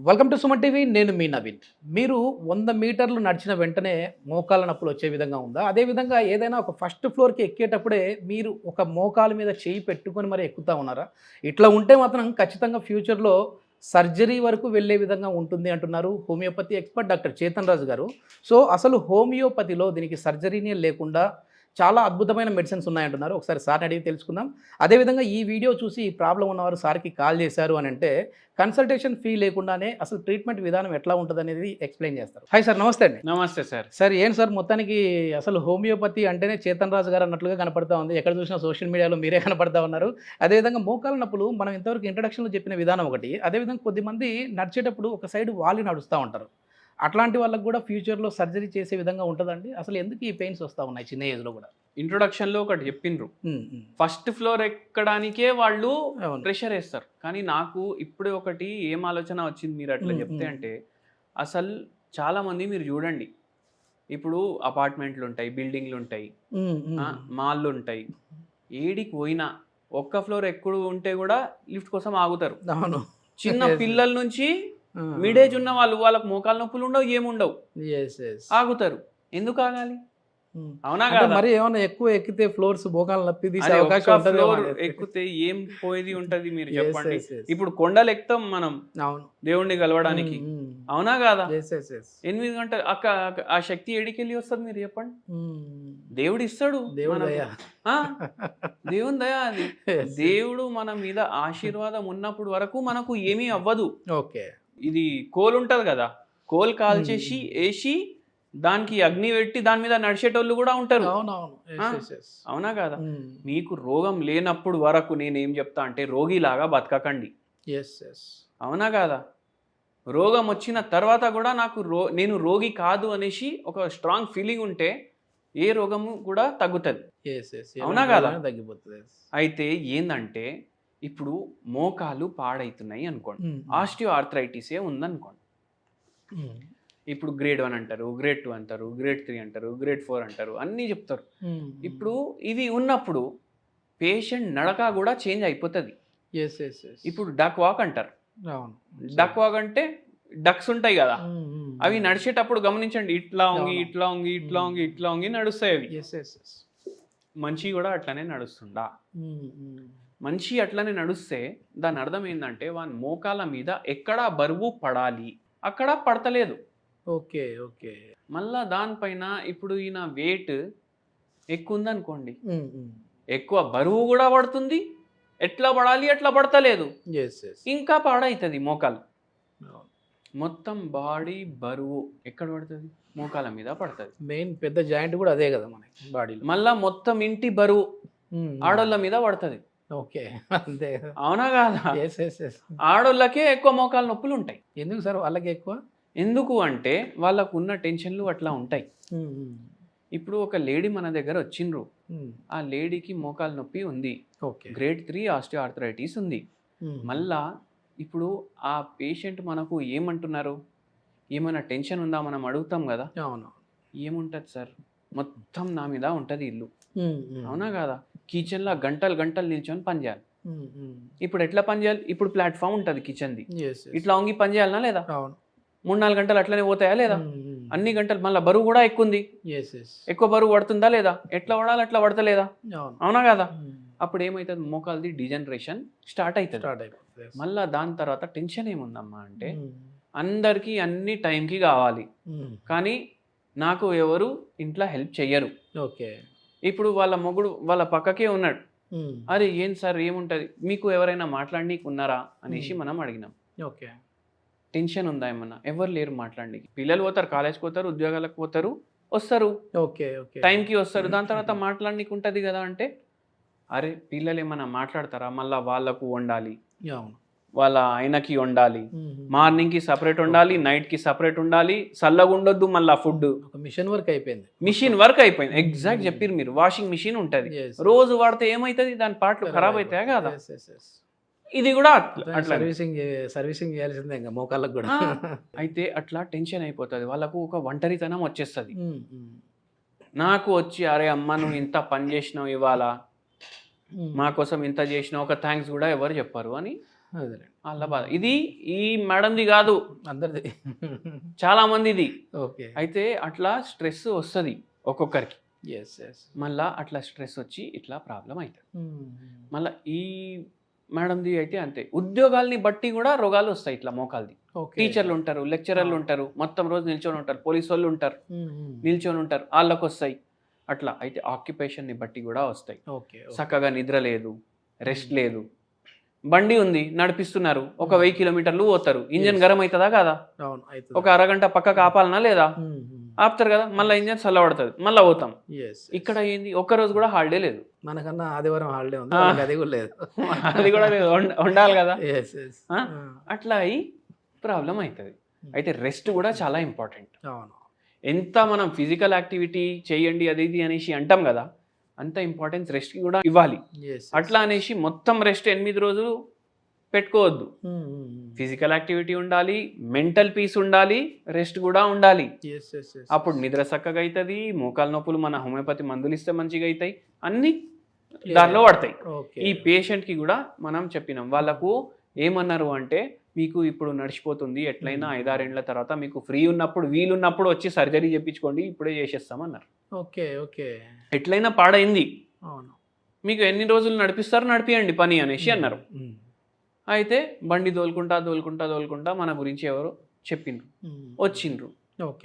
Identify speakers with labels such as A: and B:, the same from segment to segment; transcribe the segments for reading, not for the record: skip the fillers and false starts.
A: Welcome to Suman TV. నేను మీ నవీన్. మీరు 100 మీటర్లు నడిచిన వెంటనే మోకాళ్ళ నొప్పులు వచ్చే విధంగా ఉందా? అదేవిధంగా ఏదైనా ఒక ఫస్ట్ ఫ్లోర్కి ఎక్కేటప్పుడే మీరు ఒక మోకాలు మీద చేయి పెట్టుకొని మరి ఎక్కుతా ఉన్నారా? ఇట్లా ఉంటే మాత్రం ఖచ్చితంగా ఫ్యూచర్లో సర్జరీ వరకు వెళ్ళే విధంగా ఉంటుంది అంటున్నారు హోమియోపతి ఎక్స్పర్ట్ డాక్టర్ చేతన్ రాజు గారు. సో అసలు హోమియోపతిలో దీనికి సర్జరీనే లేకుండా చాలా అద్భుతమైన మెడిసిన్స్ ఉన్నాయంటున్నారు. ఒకసారి సార్ని అడిగి తెలుసుకుందాం. అదేవిధంగా ఈ వీడియో చూసి ఈ ప్రాబ్లం ఉన్నవారు సార్కి కాల్ చేశారు అని అంటే కన్సల్టేషన్ ఫీ లేకుండానే అసలు ట్రీట్మెంట్ విధానం ఎట్లా ఉంటుంది అనేది ఎక్స్ప్లెయిన్ చేస్తారు. హాయ్ సార్, నమస్తే అండి.
B: నమస్తే సార్.
A: సార్ ఏం సార్, మొత్తానికి అసలు హోమియోపతి అంటేనే చేతన్ రాజు గారు అన్నట్లుగా కనపడతా ఉంది. ఎక్కడ చూసినా సోషల్ మీడియాలో మీరే కనపడతా ఉన్నారు. అదేవిధంగా మోకాల నొప్పులు మనం ఇంతవరకు ఇంట్రడక్షన్లో చెప్పిన విధానం ఒకటి. అదేవిధంగా కొద్దిమంది నడిచేటప్పుడు ఒక సైడ్ వాలి నడుస్తూ ఉంటారు. అట్లాంటి వాళ్ళకి కూడా ఫ్యూచర్లో సర్జరీ చేసే విధంగా ఉంటుందండి? అసలు ఎందుకు ఈ పెయిన్స్ వస్తూ ఉన్నాయి చిన్న ఏజ్లో కూడా?
B: ఇంట్రొడక్షన్లో ఒకటి చెప్పిండ్రు, ఫస్ట్ ఫ్లోర్ ఎక్కడానికే వాళ్ళు
A: అవును.
B: ప్రెషర్ వేస్తారు. కానీ నాకు ఇప్పుడు ఒకటి ఏం ఆలోచన వచ్చింది మీరు అట్లా చెప్తే అంటే, అసలు చాలా మంది మీరు చూడండి, ఇప్పుడు అపార్ట్మెంట్లు ఉంటాయి, బిల్డింగ్లు ఉంటాయి, మాల్లు ఉంటాయి, ఏడికి పోయినా ఒక్క ఫ్లోర్ ఎక్కువ ఉంటే కూడా లిఫ్ట్ కోసం ఆగుతారు.
A: అవును.
B: చిన్న పిల్లల నుంచి మిడ్ ఏజ్ ఉన్న వాళ్ళకు మోకాలు నొప్పులు ఉండవు, ఏముండవు, ఆగుతారు. ఎందుకు ఆగాలి? అవునా కదా?
A: మరి ఏమన్నా ఎక్కువ ఎక్కితే ఫ్లోర్స్ మోకాలు నొప్పి తీసే
B: అరే,
A: అవకాశం
B: ఒక్క
A: ఉంటుంది.
B: ఫ్లోర్ ఎక్కితే ఏం పోయేది ఉంటది మీరు చెప్పండి. ఇప్పుడు కొండలు ఎక్కుతాం మనం
A: అవును,
B: దేవుణ్ణి కలవడానికి, అవునా కాదా? 8 గంటలు ఆ శక్తి ఏడికెళ్ళి వస్తుంది మీరు చెప్పండి. దేవుడు ఇస్తాడు,
A: దేవుడు
B: మనకు.
A: దయ.
B: ఆ, దేవుని దయ అది. దేవుడు మన మీద ఆశీర్వాదం ఉన్నప్పుడు వరకు మనకు ఏమీ అవ్వదు.
A: ఓకే.
B: ఇది కోల్ ఉంటది కదా, కోల్ కాల్చేసి వేసి దానికి అగ్ని పెట్టి దాని మీద నడిచేటోళ్ళు కూడా ఉంటారు. అవునా కదా? మీకు రోగం లేనప్పుడు వరకు నేనేం చెప్తా అంటే రోగిలాగా బతకకండి. అవునా కాదా? రోగం వచ్చిన తర్వాత కూడా నేను రోగి కాదు అనేసి ఒక స్ట్రాంగ్ ఫీలింగ్ ఉంటే ఏ రోగము కూడా తగ్గుతుంది. అవునా కాదా?
A: తగ్గిపోతుంది.
B: అయితే ఏందంటే ఇప్పుడు మోకాలు పాడైతున్నాయి అనుకోండి, ఆస్టియో ఆర్థరైటిసే ఉందనుకోండి. ఇప్పుడు గ్రేడ్ 1 అంటారు, గ్రేడ్ 2 అంటారు, గ్రేడ్ 3 అంటారు, గ్రేడ్ 4 అంటారు, అన్నీ చెప్తారు. ఇప్పుడు ఇవి ఉన్నప్పుడు పేషెంట్ నడక కూడా చేంజ్ అయిపోతుంది. ఇప్పుడు డక్ వాక్ అంటారు. డక్ వాక్ అంటే డక్స్ ఉంటాయి కదా, అవి నడిచేటప్పుడు గమనించండి, ఇట్లా ఉంగి ఇట్లా ఉంగి ఇట్లా ఉంగి ఇట్లా ఉంగి నడుస్తాయి అవి. మనిషి కూడా అట్లనే నడుస్తుందా? మనిషి అట్లనే నడుస్తే దాని అర్థం ఏంటంటే వాని మోకాల మీద ఎక్కడా బరువు పడాలి, అక్కడ పడతలేదు.
A: Okay okay.
B: మళ్ళా దానిపైన ఇప్పుడు ఈయన వెయిట్ ఎక్కువ ఉందనుకోండి, ఎక్కువ బరువు కూడా పడుతుంది, ఎట్లా పడాలి అట్లా పడతలేదు, ఇంకా పాడవుతుంది మోకాలు. మొత్తం బాడీ బరువు ఎక్కడ పడుతుంది? మోకాల మీద పడుతుంది.
A: మెయిన్ పెద్ద జాయింట్ కూడా అదే కదా మనకి బాడీలో.
B: మళ్ళా మొత్తం ఇంటి బరువు ఆడోళ్ళ మీద పడుతుంది.
A: ఓకే, అంతే.
B: అవునా కాదా? ఆడోళ్ళకే ఎక్కువ మోకాలు నొప్పులు ఉంటాయి.
A: ఎందుకు సార్ వాళ్ళకి ఎక్కువ?
B: ఎందుకు అంటే వాళ్ళకు ఉన్న టెన్షన్లు అట్లా ఉంటాయి. ఇప్పుడు ఒక లేడీ మన దగ్గర వచ్చిండ్రు, ఆ లేడీకి మోకాలు నొప్పి ఉంది, గ్రేడ్ 3 ఆస్టియో ఆర్థరైటిస్ ఉంది. మళ్ళా ఇప్పుడు ఆ పేషెంట్ మనకు ఏమంటున్నారు, ఏమైనా టెన్షన్ ఉందా మనం అడుగుతాం కదా.
A: అవును.
B: ఏముంటుంది సార్, మొత్తం నా మీద ఉంటుంది ఇల్లు, అవునా కాదా? కిచెన్లో గంటలు గంటలు నిల్చొని పని చేయాలి. ఇప్పుడు ఎట్లా పని చేయాలి? ఇప్పుడు ప్లాట్ఫామ్ ఉంటుంది కిచెన్ది, ఇట్లా వంగి పని చేయాలనా లేదా? 3-4 గంటలు అట్లనే పోతాయా లేదా? అన్ని గంటలు. మళ్ళీ బరువు కూడా ఎక్కువ ఉంది, ఎక్కువ బరువు పడుతుందా లేదా? ఎట్లా పడాలి అట్లా పడతలేదా? అవునా కదా? అప్పుడు ఏమవుతుంది, మోకాలది డిజనరేషన్ స్టార్ట్ అవుతుంది. మళ్ళీ దాని తర్వాత టెన్షన్ ఏముందమ్మా అంటే, అందరికీ అన్ని టైంకి కావాలి, కానీ నాకు ఎవరు ఇంట్లో హెల్ప్ చెయ్యరు.
A: ఓకే.
B: ఇప్పుడు వాళ్ళ మొగుడు వాళ్ళ పక్కకే ఉన్నాడు, అరే ఏం సార్ ఏముంటుంది, మీకు ఎవరైనా మాట్లాడనీకి ఉన్నారా అనేసి మనం అడిగినాం.
A: ఓకే.
B: టెన్షన్ ఉందా ఏమన్నా? ఎవరు లేరు మాట్లాడడానికి. పిల్లలు పోతారు, కాలేజ్కి పోతారు, ఉద్యోగాలకు పోతారు, వస్తారు,
A: ఓకే ఓకే,
B: టైంకి వస్తారు, దాని తర్వాత మాట్లాడనీకి ఉంటుంది కదా అంటే, అరే పిల్లలు ఏమన్నా మాట్లాడతారా? మళ్ళీ వాళ్ళకు వండాలి, వాళ్ళ ఆయనకి వండాలి, మార్నింగ్కి సపరేట్ ఉండాలి, నైట్కి సపరేట్ ఉండాలి, చల్లగా ఉండొద్దు, మళ్ళీ ఫుడ్.
A: మిషన్ వర్క్ అయిపోయింది.
B: మిషన్ వర్క్ అయిపోయింది. ఎగ్జాక్ట్ చెప్పారు మీరు. వాషింగ్ మిషన్ ఉంటుంది, రోజు వాడితే ఏమవుతుంది, దాని పార్ట్లు ఖరాబ్ అవుతాయా కదా? ఇది కూడా అట్లా
A: సర్వీసింగ్ చేయాల్సిందే ఇంకా మోకాళ్ళకు కూడా.
B: అయితే అట్లా టెన్షన్ అయిపోతుంది వాళ్ళకు, ఒక ఒంటరితనం వచ్చేస్తుంది. నాకు వచ్చి అరే అమ్మ నువ్వు ఇంత పని చేసినావు ఇవాళ, మా కోసం ఇంత చేసినావు, ఒక థ్యాంక్స్ కూడా ఎవరు చెప్పారు అని వాళ్ళ బాధ. ఇది ఈ మేడంది కాదు,
A: అందరిది.
B: చాలా మందిది.
A: ఓకే.
B: అయితే అట్లా స్ట్రెస్ వస్తుంది ఒక్కొక్కరికి.
A: Yes yes.
B: మళ్ళా అట్లా స్ట్రెస్ వచ్చి ఇట్లా ప్రాబ్లం అవుతుంది. మళ్ళీ ఈ మేడంది అయితే అంతే. ఉద్యోగాల్ని బట్టి కూడా రోగాలు వస్తాయి ఇట్లా మోకాల్ది. టీచర్లు ఉంటారు, లెక్చరర్లు ఉంటారు, మొత్తం రోజు నిల్చొని ఉంటారు, పోలీసు వాళ్ళు ఉంటారు, నిల్చొని ఉంటారు, వాళ్ళకి వస్తాయి అట్లా. అయితే ఆక్యుపేషన్ని బట్టి కూడా వస్తాయి. చక్కగా నిద్ర లేదు, రెస్ట్ లేదు, బండి ఉంది నడిపిస్తున్నారు, ఒక 1000 కిలోమీటర్లు పోతారు, ఇంజన్ గరం అవుతుందా కాదా? ఒక అరగంట పక్కకు ఆపాలనా లేదా? ఆపుతారు కదా, మళ్ళీ ఇంజన్ చల్లబడుతుంది, మళ్ళీ పోతాం. ఇక్కడ ఏంది, ఒక్కరోజు కూడా హాలిడే లేదు.
A: మనకన్నా ఆదివారం హాలిడే ఉంది, అది కూడా లేదు.
B: అది కూడా లేదు, ఉండాలి కదా. అట్లా అయి ప్రాబ్లం అవుతుంది. అయితే రెస్ట్ కూడా చాలా ఇంపార్టెంట్. ఎంత మనం ఫిజికల్ యాక్టివిటీ చేయండి అది ఇది అనేసి అంటాం కదా, అంత ఇంపార్టెన్స్ రెస్ట్కి కూడా ఇవ్వాలి. అట్లా అనేసి మొత్తం రెస్ట్ 8 రోజులు పెట్టుకోవద్దు. ఫిజికల్ యాక్టివిటీ ఉండాలి, మెంటల్ పీస్ ఉండాలి, రెస్ట్ కూడా ఉండాలి. అప్పుడు నిద్ర చక్కగా అవుతుంది, మోకాలు నొప్పులు మన హోమియోపతి మందులు ఇస్తే మంచిగా అవుతాయి, అన్ని దానిలో పడతాయి. ఈ పేషెంట్కి కూడా మనం చెప్పినాం, వాళ్ళకు ఏమన్నారు అంటే, మీకు ఇప్పుడు నడిచిపోతుంది, ఎట్లయినా 5-6 ఏళ్ల తర్వాత మీకు ఫ్రీ ఉన్నప్పుడు వీలున్నప్పుడు వచ్చి సర్జరీ చేయించుకోండి, ఇప్పుడే చేసేస్తామన్నారు.
A: Okay okay.
B: ఎట్లయినా పాడైంది, మీకు ఎన్ని రోజులు నడిపిస్తారు నడిపియండి పని అనేసి అన్నారు. అయితే బండి దోలుకుంటా మన గురించి ఎవరో చెప్పిండ్రు, వచ్చిండ్రు,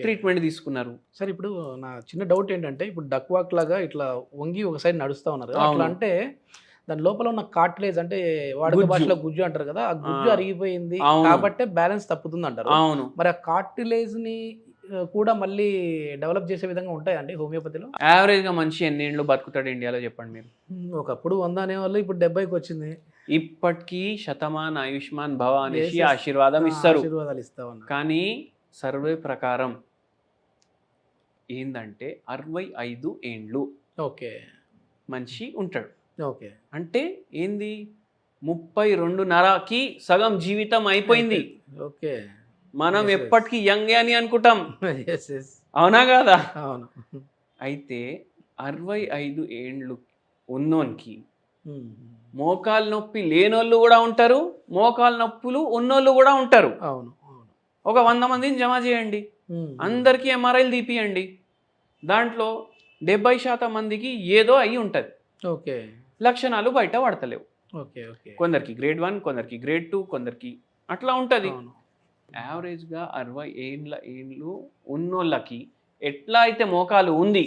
B: ట్రీట్మెంట్ తీసుకున్నారు.
A: సరే, ఇప్పుడు నా చిన్న డౌట్ ఏంటంటే, ఇప్పుడు డక్ వాక్ లాగా ఇట్లా వంగి ఒక సైడ్ నడుస్తా ఉన్నారు, అట్లా అంటే దాని లోపల ఉన్న కార్టిలేజ్ అంటే వాడుక భాషలో గుజ్జు అంటారు కదా, ఆ గుజ్జు అరిగిపోయింది కాబట్టి బ్యాలెన్స్ తప్పుతుంది అంటారు.
B: అవును.
A: మరి ఆ కార్టిలేజ్ ని కూడా మళ్ళీ డెవలప్ చేసే విధంగా ఉంటాయండి హోమియోపతిలో?
B: యావరేజ్ గా మనిషి ఎన్ని ఏళ్ళు బతుకుతాడు ఇండియాలో చెప్పండి మీరు?
A: ఒకప్పుడు 100 అనేవాళ్ళు, ఇప్పుడు 70కి వచ్చింది.
B: ఇప్పటికీ శతమాన్ ఆయుష్మాన్ భవ అనేసి ఆశీర్వాదం ఇస్తారు,
A: ఆశీర్వాదాలు ఇస్తా ఉన్నారు.
B: కానీ సర్వే ప్రకారం ఏందంటే 65 ఏండ్లు
A: ఓకే
B: మనిషి ఉంటాడు.
A: ఓకే,
B: అంటే ఏంది, 32.5కి సగం జీవితం అయిపోయింది.
A: ఓకే,
B: మనం ఎప్పటికీ యంగ్ అని అనుకుంటాం, అవునా కాదా?
A: అవును.
B: అయితే 65 ఏండ్లు ఉన్నోనికి మోకాలు నొప్పి లేనోళ్ళు కూడా ఉంటారు, మోకాలు నొప్పులు ఉన్నోళ్ళు కూడా ఉంటారు.
A: అవును.
B: ఒక 100 మందిని జమ చేయండి, అందరికీ ఎంఆర్ఐలు తీపియండి, దాంట్లో 70% మందికి ఏదో అయి ఉంటుంది.
A: ఓకే,
B: లక్షణాలు బయట పడతలేవు.
A: Okay okay.
B: కొందరికి గ్రేడ్ 1, కొందరికి గ్రేడ్ 2, కొందరికి అట్లా ఉంటుంది. యావరేజ్గా 60 ఏండ్లు ఉన్నోళ్ళకి ఎట్లా అయితే మోకాలు ఉంది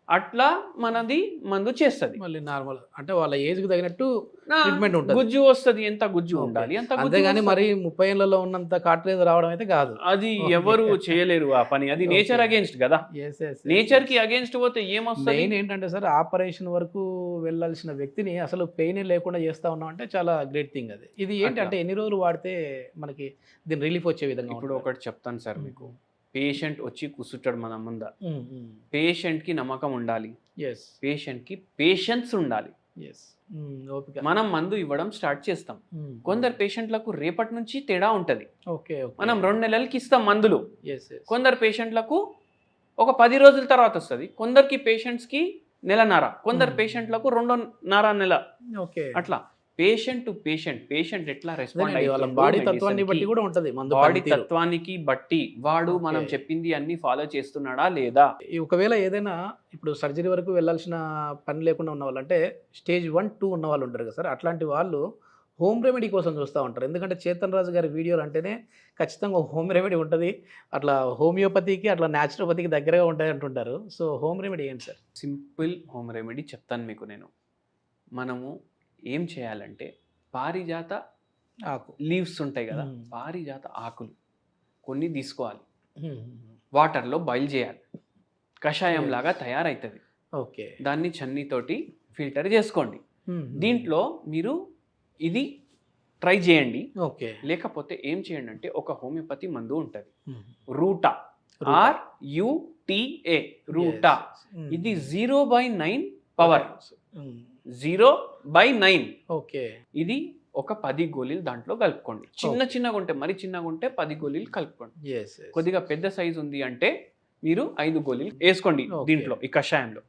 B: అట్లా మనది మందు చేస్తుంది.
A: మళ్ళీ నార్మల్ అంటే వాళ్ళ ఏజ్ కి తగినట్టు ట్రీట్మెంట్ ఉంటుంది,
B: గుజ్జు వస్తుంది, ఎంత గుజ్జు ఉండాలి అంత.
A: అంతేగాని మరి 30 ఏళ్లలో ఉన్నంత కార్టిలేజ్ రావడం అయితే కాదు,
B: అది ఎవరు చేయలేరు ఆ పని, అది నేచర్ అగేన్స్ట్ కదా. నేచర్ కి అగేన్స్ట్ పోతే ఏమొస్తుంది?
A: మెయిన్ ఏంటంటే సార్, ఆపరేషన్ వరకు వెళ్ళాల్సిన వ్యక్తిని అసలు పెయిన్ లేకుండా చేస్తా ఉన్నాం అంటే చాలా గ్రేట్ థింగ్ అది. ఇది ఏంటంటే ఎన్ని రోజులు వాడితే మనకి దీని రిలీఫ్ వచ్చే విధంగా?
B: ఇప్పుడు ఒకటి చెప్తాను సార్ మీకు, పేషెంట్ వచ్చి కూర్చుంటాడు మన ముంద, పేషెంట్కి నమ్మకం ఉండాలి, పేషెంట్కి పేషెన్స్ ఉండాలి. మనం మందు ఇవ్వడం స్టార్ట్ చేస్తాం, కొందరు పేషెంట్లకు రేపటి నుంచి తేడా ఉంటుంది, మనం 2 నెలలకి ఇస్తాం మందులు, కొందరు పేషెంట్లకు ఒక 10 రోజుల తర్వాత వస్తుంది, కొందరికి పేషెంట్స్కి 1.5 నెల, కొందరు పేషెంట్లకు 2.5 నెల. అట్లా పేషెంట్ టు పేషెంట్ ఎట్లా రెస్పాండ్ అయ్యి
A: బాడీ తత్వాన్ని బట్టి కూడా ఉంటుంది,
B: బాడీ తత్వానికి బట్టి వాడు మనం చెప్పింది అన్ని ఫాలో చేస్తున్నాడా లేదా.
A: ఒకవేళ ఏదైనా ఇప్పుడు సర్జరీ వరకు వెళ్ళాల్సిన పని లేకుండా ఉన్న వాళ్ళు, అంటే స్టేజ్ 1, 2 ఉన్న వాళ్ళు ఉంటారు కదా సార్, అట్లాంటి వాళ్ళు హోమ్ రెమెడీ కోసం చూస్తూ ఉంటారు. ఎందుకంటే చేతన్ రాజు గారి వీడియోలు అంటేనే ఖచ్చితంగా హోమ్ రెమెడీ ఉంటుంది, అట్లా హోమియోపతికి అట్లా న్యాచురోపతికి దగ్గరగా ఉంటాయి అంటుంటారు. సో హోమ్ రెమెడీ ఏంటి సార్?
B: సింపుల్ హోమ్ రెమెడీ చెప్తాను మీకు నేను. మనము ఏం చేయాలంటే, పారిజాత
A: ఆకు
B: లీవ్స్ ఉంటాయి కదా, పారిజాత ఆకులు కొన్ని తీసుకోవాలి, వాటర్లో బాయిల్ చేయాలి, కషాయం లాగా తయారవుతుంది.
A: ఓకే,
B: దాన్ని చన్నీతోటి ఫిల్టర్ చేసుకోండి. దీంట్లో మీరు ఇది ట్రై చేయండి.
A: ఓకే,
B: లేకపోతే ఏం చేయండి అంటే, ఒక హోమియోపతి మందు ఉంటుంది రూటా, RUTA, రూటా. ఇది 0/9 పవర్, 0/9.
A: ఓకే,
B: ఇది ఒక 10 గోళీలు దాంట్లో కలుపుకోండి. చిన్నగా ఉంటే, మరి చిన్నగా ఉంటే 10 గోళీలు కలుపుకోండి. కొద్దిగా పెద్ద సైజు ఉంది అంటే మీరు 5 గోళీలు వేసుకోండి దీంట్లో, ఈ కషాయంలో.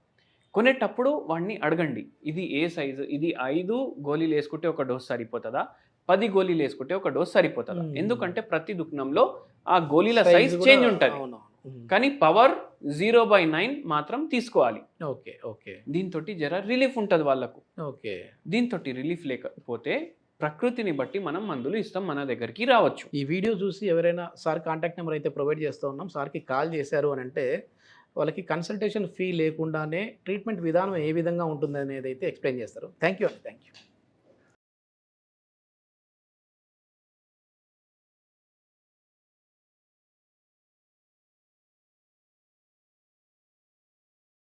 B: కొనేటప్పుడు వాడిని అడగండి, ఇది ఏ సైజు, ఇది 5 గోళీలు వేసుకుంటే ఒక డోస్ సరిపోతుందా, 10 గోళీలు వేసుకుంటే ఒక డోస్ సరిపోతుంది. ఎందుకంటే ప్రతి దుకాణంలో ఆ గోళీల
A: Size
B: సైజ్
A: కూడా-
B: చేంజ్ ఉంటుంది,
A: అవును.
B: కానీ పవర్ 0/9 మాత్రం తీసుకోవాలి.
A: ఓకే ఓకే
B: దీంతో జర రిలీఫ్ ఉంటుంది వాళ్ళకు.
A: ఓకే
B: దీంతో రిలీఫ్ లేకపోతే ప్రకృతిని బట్టి మనం మందులు ఇస్తాం, మన దగ్గరికి రావచ్చు.
A: ఈ వీడియో చూసి ఎవరైనా సార్ కాంటాక్ట్ నెంబర్ అయితే ప్రొవైడ్ చేస్తూ ఉన్నాం, సార్కి కాల్ చేశారు అని అంటే వాళ్ళకి కన్సల్టేషన్ ఫీ లేకుండానే ట్రీట్మెంట్ విధానం ఏ విధంగా ఉంటుంది అనేది అయితే ఎక్స్ప్లెయిన్ చేస్తారు. థ్యాంక్ యూ అండి, థ్యాంక్ యూ.